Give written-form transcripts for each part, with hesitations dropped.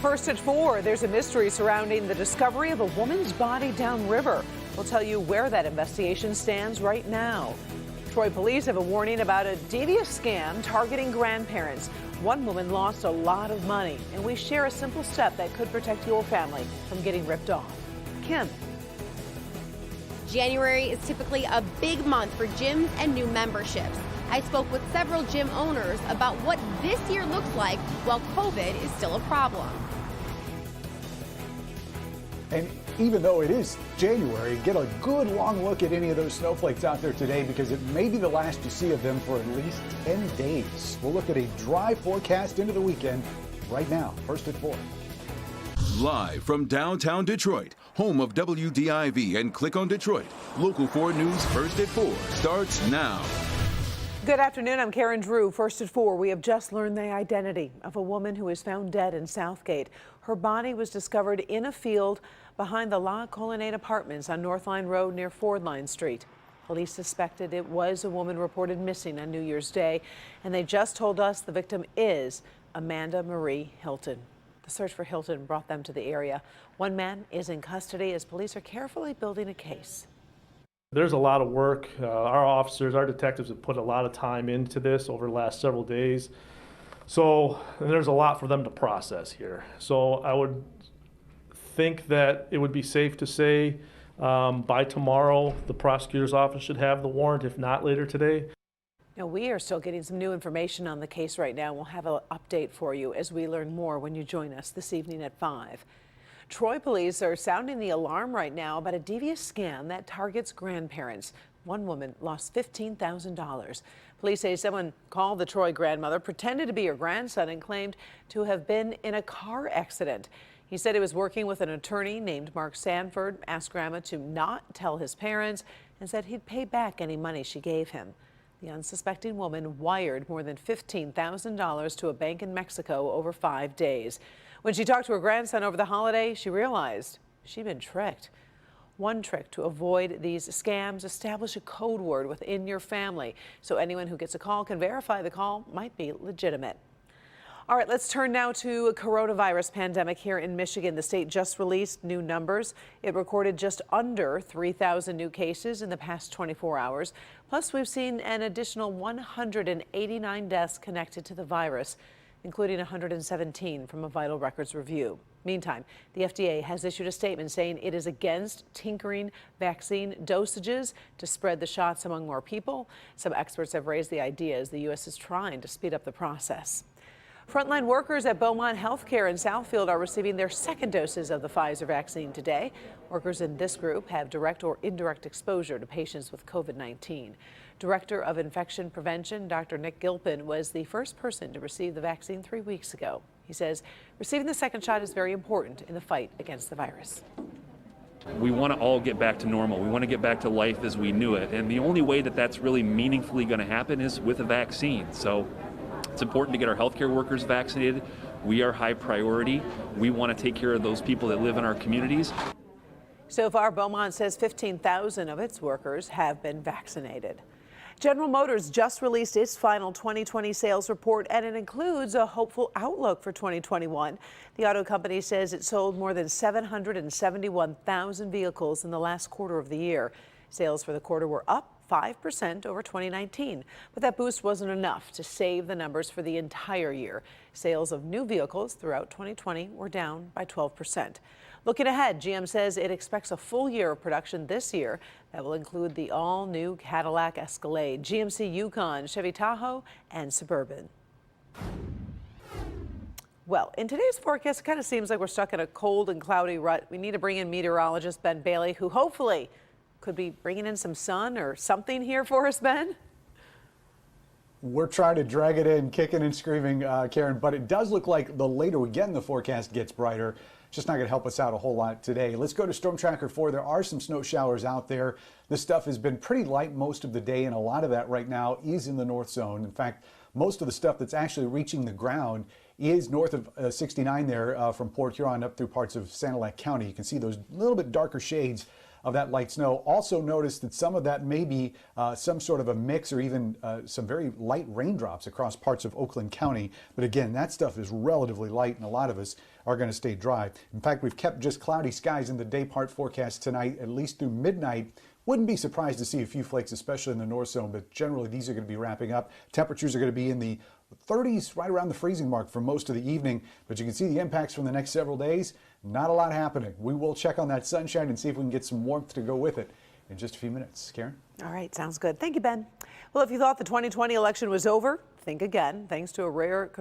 First at 4, there's a mystery surrounding the discovery of a woman's body downriver. We'll tell you where that investigation stands right now. Troy police have a warning about a devious scam targeting grandparents. One woman lost a lot of money, and we share a simple step that could protect your family from getting ripped off. Kim. January is typically a big month for gyms and new memberships. I spoke with several gym owners about what this year looks like while COVID is still a problem. And even though it is January, get a good long look at any of those snowflakes out there today because it may be the last you see of them for at least 10 days. We'll look at a dry forecast into the weekend right now, first at 4. Live from downtown Detroit, home of WDIV and Click on Detroit, Local 4 News First at 4 starts now. Good afternoon, I'm Karen Drew. First at 4, we have just learned the identity of a woman who was found dead in Southgate. Her body was discovered in a field behind the La Colonnade Apartments on Northline Road near Ford Line Street. Police suspected it was a woman reported missing on New Year's Day, and they just told us the victim is Amanda Marie Hilton. The search for Hilton brought them to the area. One man is in custody as police are carefully building a case. There's a lot of work. Our officers, our detectives have put a lot of time into this over the last several days. So there's a lot for them to process here. So I would think that it would be safe to say by tomorrow the prosecutor's office should have the warrant, if not later today. Now, we are still getting some new information on the case right now. We'll have an update for you as we learn more when you join us this evening at 5. Troy police are sounding the alarm right now about a devious scam that targets grandparents. One woman lost $15,000. Police say someone called the Troy grandmother, pretended to be her grandson, and claimed to have been in a car accident. He said he was working with an attorney named Mark Sanford, asked Grandma to not tell his parents, and said he'd pay back any money she gave him. The unsuspecting woman wired more than $15,000 to a bank in Mexico over 5 days. When she talked to her grandson over the holiday, she realized she'd been tricked. One trick to avoid these scams: establish a code word within your family so anyone who gets a call can verify the call might be legitimate. All right, let's turn now to a coronavirus pandemic here in Michigan. The state just released new numbers. It recorded just under 3,000 new cases in the past 24 hours. Plus, we've seen an additional 189 deaths connected to the virus, including 117 from a vital records review. Meantime, the FDA has issued a statement saying it is against tinkering vaccine dosages to spread the shots among more people. Some experts have raised the idea as the U.S. is trying to speed up the process. Frontline workers at Beaumont Healthcare in Southfield are receiving their second doses of the Pfizer vaccine today. Workers in this group have direct or indirect exposure to patients with COVID-19. Director of Infection Prevention, Dr. Nick Gilpin, was the first person to receive the vaccine 3 weeks ago. He says receiving the second shot is very important in the fight against the virus. We want to all get back to normal. We want to get back to life as we knew it. And the only way that that's really meaningfully going to happen is with a vaccine. So it's important to get our healthcare workers vaccinated. We are high priority. We want to take care of those people that live in our communities. So far, Beaumont says 15,000 of its workers have been vaccinated. General Motors just released its final 2020 sales report, and it includes a hopeful outlook for 2021. The auto company says it sold more than 771,000 vehicles in the last quarter of the year. Sales for the quarter were up 5% over 2019, but that boost wasn't enough to save the numbers for the entire year. Sales of new vehicles throughout 2020 were down by 12%. Looking ahead, GM says it expects a full year of production this year that will include the all-new Cadillac Escalade, GMC Yukon, Chevy Tahoe, and Suburban. Well, in today's forecast, it kind of seems like we're stuck in a cold and cloudy rut. We need to bring in meteorologist Ben Bailey, who hopefully could be bringing in some sun or something here for us, Ben. We're trying to drag it in, kicking and screaming, Karen, but it does look like the later we get in the forecast gets brighter. Just not going to help us out a whole lot today. Let's go to Storm Tracker 4. There are some snow showers out there. This stuff has been pretty light most of the day, and a lot of that right now is in the north zone. In fact, most of the stuff that's actually reaching the ground is north of 69 there from Port Huron up through parts of Sanilac County. You can see those little bit darker shades of that light snow. Also notice that some of that may be some sort of a mix or even some very light raindrops across parts of Oakland County. But again, that stuff is relatively light, and a lot of us are going to stay dry. In fact, we've kept just cloudy skies in the day part forecast tonight, at least through midnight. Wouldn't be surprised to see a few flakes, especially in the north zone, but generally these are going to be wrapping up. Temperatures are going to be in the 30s, right around the freezing mark for most of the evening, but you can see the impacts from the next several days. Not a lot happening. We will check on that sunshine and see if we can get some warmth to go with it in just a few minutes. Karen? All right, sounds good. Thank you, Ben. Well, if you thought the 2020 election was over, think again. Thanks to a rare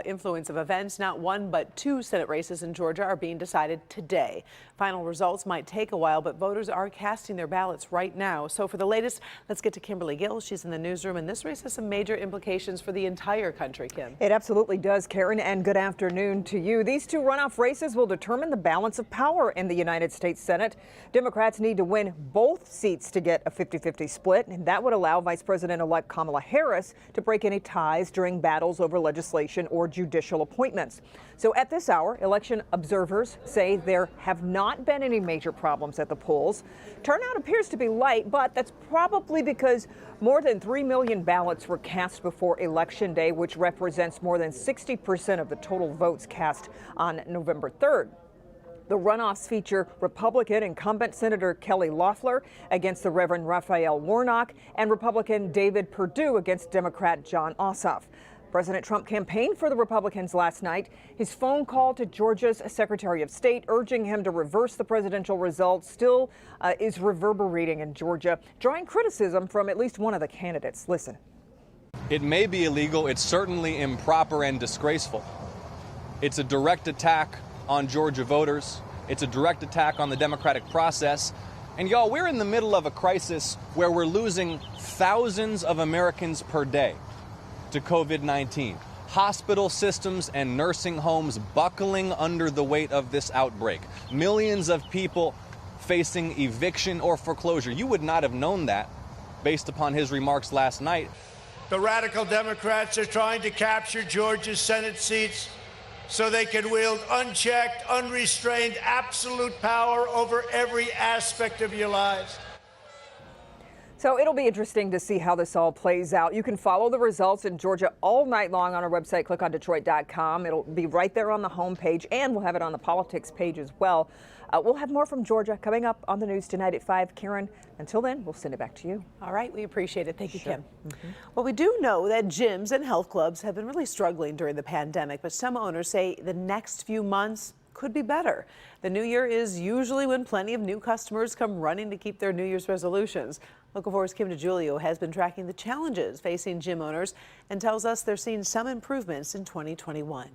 influence of events, not one but two Senate races in Georgia are being decided today. Final results might take a while, but voters are casting their ballots right now. So for the latest, let's get to Kimberly Gill. She's in the newsroom, and this race has some major implications for the entire country, Kim. It absolutely does, Karen, and good afternoon to you. These two runoff races will determine the balance of power in the United States Senate. Democrats need to win both seats to get a 50-50 split, and that would allow Vice President-elect Kamala Harris to break any ties during battles over legislation or judicial appointments. So at this hour, election observers say there have not been any major problems at the polls. Turnout appears to be light, but that's probably because more than 3 million ballots were cast before Election Day, which represents more than 60% of the total votes cast on November 3rd. The runoffs feature Republican incumbent Senator Kelly Loeffler against the Reverend Raphael Warnock and Republican David Perdue against Democrat Jon Ossoff. President Trump campaigned for the Republicans last night. His phone call to Georgia's Secretary of State urging him to reverse the presidential results still is reverberating in Georgia, drawing criticism from at least one of the candidates. Listen. It may be illegal. It's certainly improper and disgraceful. It's a direct attack on Georgia voters. It's a direct attack on the democratic process. And y'all, we're in the middle of a crisis where we're losing thousands of Americans per day to COVID-19. Hospital systems and nursing homes buckling under the weight of this outbreak. Millions of people facing eviction or foreclosure. You would not have known that based upon his remarks last night. The radical Democrats are trying to capture Georgia's Senate seats so they can wield unchecked, unrestrained, absolute power over every aspect of your lives. So it'll be interesting to see how this all plays out. You can follow the results in Georgia all night long on our website, clickondetroit.com. It'll be right there on the homepage, and we'll have it on the politics page as well. We'll have more from Georgia coming up on the news tonight at 5. Karen, until then, we'll send it back to you. All right, we appreciate it. Thank you, Kim. Well, we do know that gyms and health clubs have been really struggling during the pandemic, but some owners say the next few months could be better. The new year is usually when plenty of new customers come running to keep their New Year's resolutions. Local 4's Kim DeGiulio has been tracking the challenges facing gym owners and tells us they're seeing some improvements in 2021.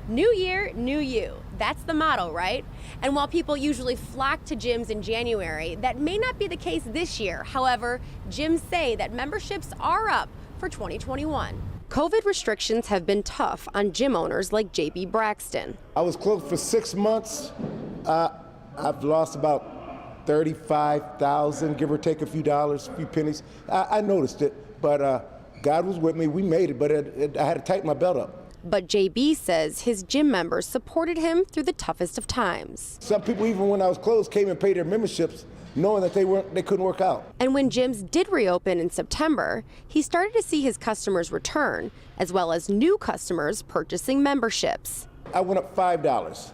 New year, new you. That's the motto, right? And while people usually flock to gyms in January, that may not be the case this year. However, gyms say that memberships are up for 2021. COVID restrictions have been tough on gym owners like JB Braxton. I was closed for 6 months. I've lost about 35,000, give or take a few dollars, a few pennies. I noticed it, but God was with me. We made it, but I had to tighten my belt up. But JB says his gym members supported him through the toughest of times. Some people, even when I was closed, came and paid their memberships, knowing that they couldn't work out. And when gyms did reopen in September, he started to see his customers return, as well as new customers purchasing memberships. I went up $5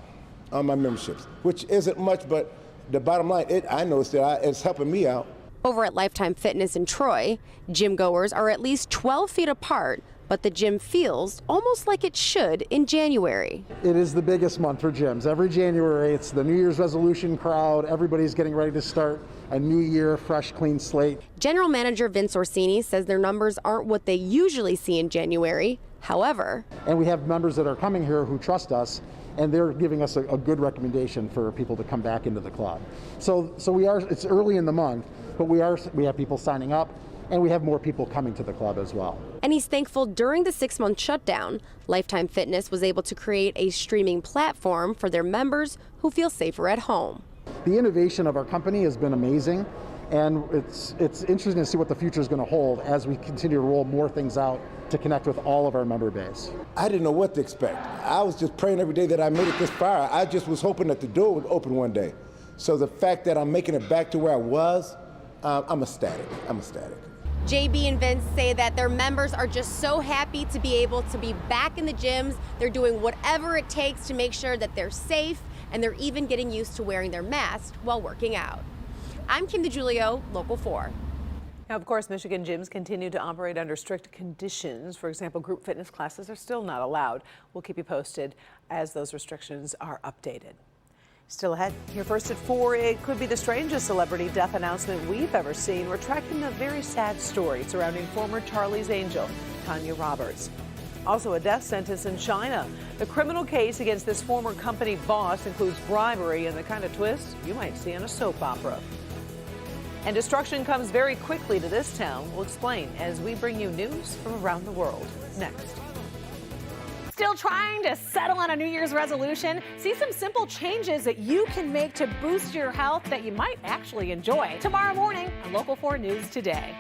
on my memberships, which isn't much, but the bottom line, I noticed that it's helping me out. Over at Lifetime Fitness in Troy, gym goers are at least 12 feet apart, but the gym feels almost like it should in January. It is the biggest month for gyms. Every January, it's the New Year's resolution crowd. Everybody's getting ready to start a new year, fresh, clean slate. General Manager Vince Orsini says their numbers aren't what they usually see in January. However, and we have members that are coming here who trust us, and they're giving us a good recommendation for people to come back into the club. So it's early in the month, but we have people signing up, and we have more people coming to the club as well. And he's thankful during the 6-month shutdown, Lifetime Fitness was able to create a streaming platform for their members who feel safer at home. The innovation of our company has been amazing, and it's interesting to see what the future is going to hold as we continue to roll more things out to connect with all of our member base. I didn't know what to expect. I was just praying every day that I made it this far. I just was hoping that the door would open one day. So the fact that I'm making it back to where I was, I'm ecstatic. I'm ecstatic. JB and Vince say that their members are just so happy to be able to be back in the gyms. They're doing whatever it takes to make sure that they're safe, and they're even getting used to wearing their masks while working out. I'm Kim DeGiulio, Local 4. Now, of course, Michigan gyms continue to operate under strict conditions. For example, group fitness classes are still not allowed. We'll keep you posted as those restrictions are updated. Still ahead, here first at 4, it could be the strangest celebrity death announcement we've ever seen. We're tracking a very sad story surrounding former Charlie's Angel, Tanya Roberts. Also, a death sentence in China. The criminal case against this former company boss includes bribery and the kind of twist you might see in a soap opera. And destruction comes very quickly to this town. We'll explain as we bring you news from around the world. Next. Still trying to settle on a New Year's resolution? See some simple changes that you can make to boost your health that you might actually enjoy. Tomorrow morning on Local 4 News Today.